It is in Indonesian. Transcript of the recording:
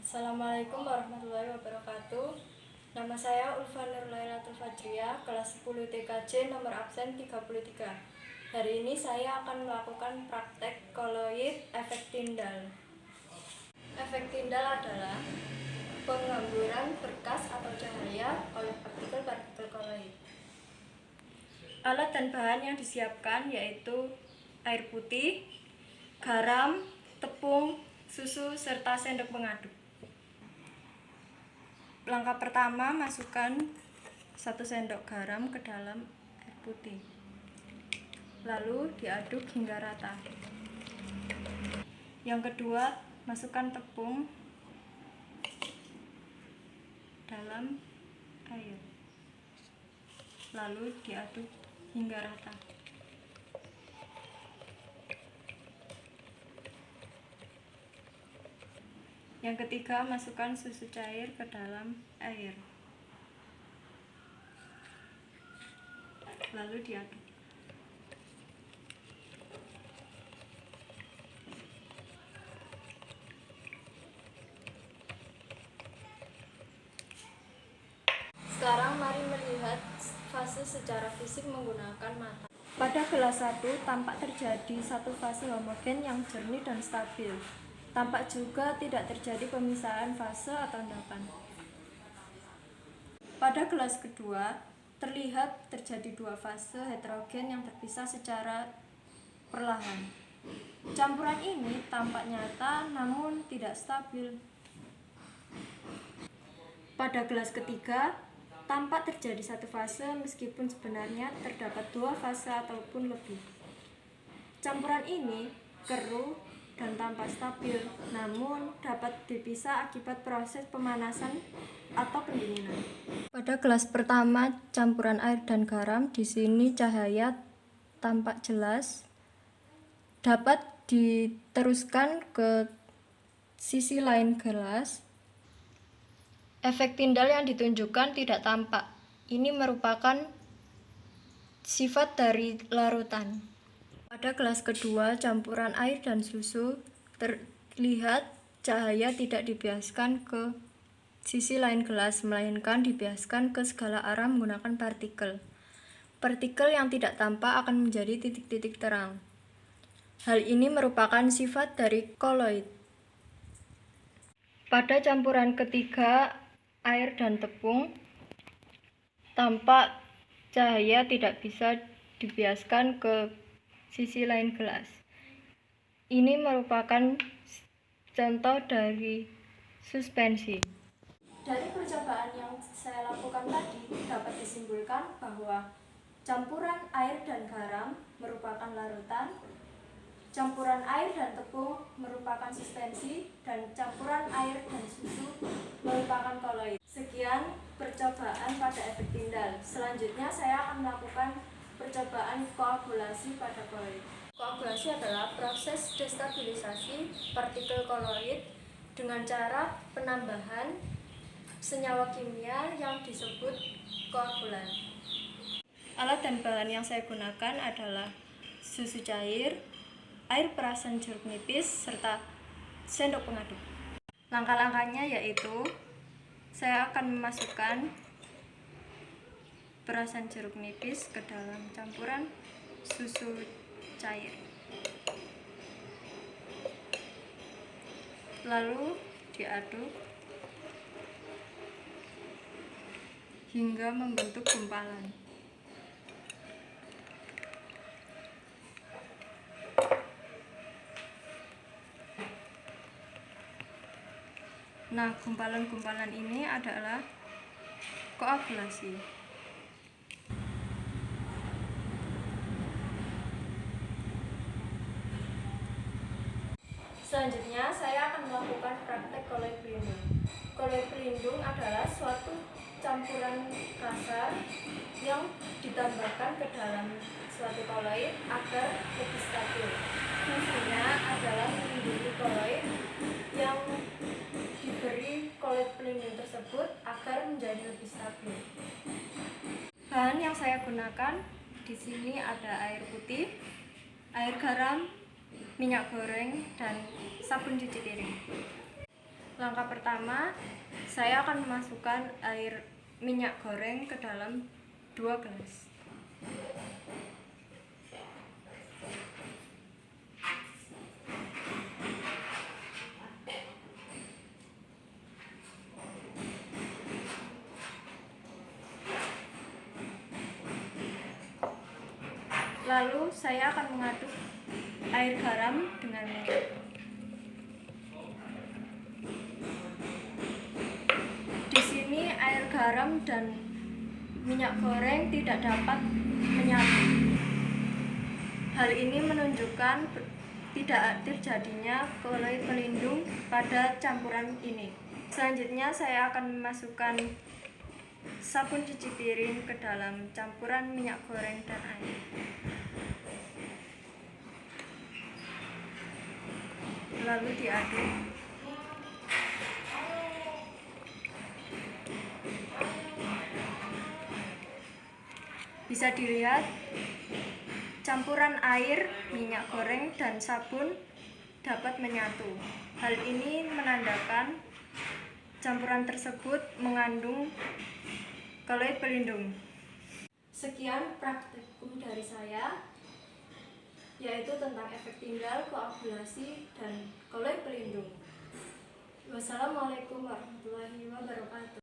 Assalamualaikum warahmatullahi wabarakatuh. Nama saya Ulfa Nurlailatul Fajriah, kelas 10 TKJ, nomor absen 33. Hari ini saya akan melakukan praktek koloid efek Tyndall. Efek Tyndall adalah penghamburan berkas atau cahaya oleh partikel-partikel koloid. Alat dan bahan yang disiapkan yaitu air putih, garam, tepung, susu, serta sendok pengaduk. Langkah pertama, masukkan 1 sendok garam ke dalam air putih. Lalu diaduk hingga rata. Yang kedua, masukkan tepung dalam air. Lalu diaduk hingga rata. Yang ketiga, masukkan susu cair ke dalam air. Lalu diaduk. Sekarang mari melihat fase secara fisik menggunakan mata. Pada gelas 1 tampak terjadi satu fase homogen yang jernih dan stabil. Tampak juga tidak terjadi pemisahan fase atau endapan. Pada gelas kedua, terlihat terjadi 2 fase heterogen yang terpisah secara perlahan. Campuran ini tampak nyata namun tidak stabil. Pada gelas ketiga, tampak terjadi 1 fase meskipun sebenarnya terdapat 2 fase ataupun lebih. Campuran ini keruh dan tampak stabil, namun dapat dipisah akibat proses pemanasan atau pendinginan. Pada gelas pertama, campuran air dan garam, di sini cahaya tampak jelas. Dapat diteruskan ke sisi lain gelas. Efek Tyndall yang ditunjukkan tidak tampak. Ini merupakan sifat dari larutan. Pada gelas kedua, campuran air dan susu, terlihat cahaya tidak dibiaskan ke sisi lain gelas, melainkan dibiaskan ke segala arah menggunakan partikel. Partikel yang tidak tampak akan menjadi titik-titik terang. Hal ini merupakan sifat dari koloid. Pada campuran ketiga, air dan tepung, tampak cahaya tidak bisa dibiaskan ke sisi lain gelas. Ini merupakan contoh dari suspensi. Dari percobaan yang saya lakukan tadi, dapat disimpulkan bahwa campuran air dan garam merupakan larutan, campuran air dan tepung merupakan suspensi, dan campuran air dan susu merupakan koloid. Sekian percobaan pada efek Tyndall. Selanjutnya saya akan melakukan percobaan koagulasi pada koloid. Koagulasi adalah proses destabilisasi partikel koloid dengan cara penambahan senyawa kimia yang disebut koagulan. Alat dan bahan yang saya gunakan adalah susu cair, air perasan jeruk nipis, serta sendok pengaduk. Langkah-langkahnya yaitu saya akan memasukkan perasan jeruk nipis ke dalam campuran susu cair. Lalu diaduk hingga membentuk gumpalan. Nah, gumpalan-gumpalan ini adalah koagulasi. Selanjutnya, saya akan melakukan praktek koloid pelindung. Koloid pelindung adalah suatu campuran kasar yang ditambahkan ke dalam suatu koloid agar lebih stabil. Fungsinya adalah melindungi koloid yang diberi koloid pelindung tersebut agar menjadi lebih stabil. Bahan yang saya gunakan di sini ada air putih, air garam, minyak goreng, dan sabun cuci piring. Langkah pertama, saya akan memasukkan air minyak goreng ke dalam 2 gelas. Lalu saya akan mengaduk air garam dengan minyak. Di sini air garam dan minyak goreng tidak dapat menyatu. Hal ini menunjukkan tidak terjadinya koloid pelindung pada campuran ini. Selanjutnya saya akan memasukkan sabun cuci piring ke dalam campuran minyak goreng dan air. Lalu diaduk. Bisa dilihat campuran air, minyak goreng, dan sabun dapat menyatu. Hal ini menandakan campuran tersebut mengandung koloid pelindung. Sekian praktikum dari saya, yaitu tentang efek tinggal, koagulasi, dan koloid pelindung. Wassalamualaikum warahmatullahi wabarakatuh.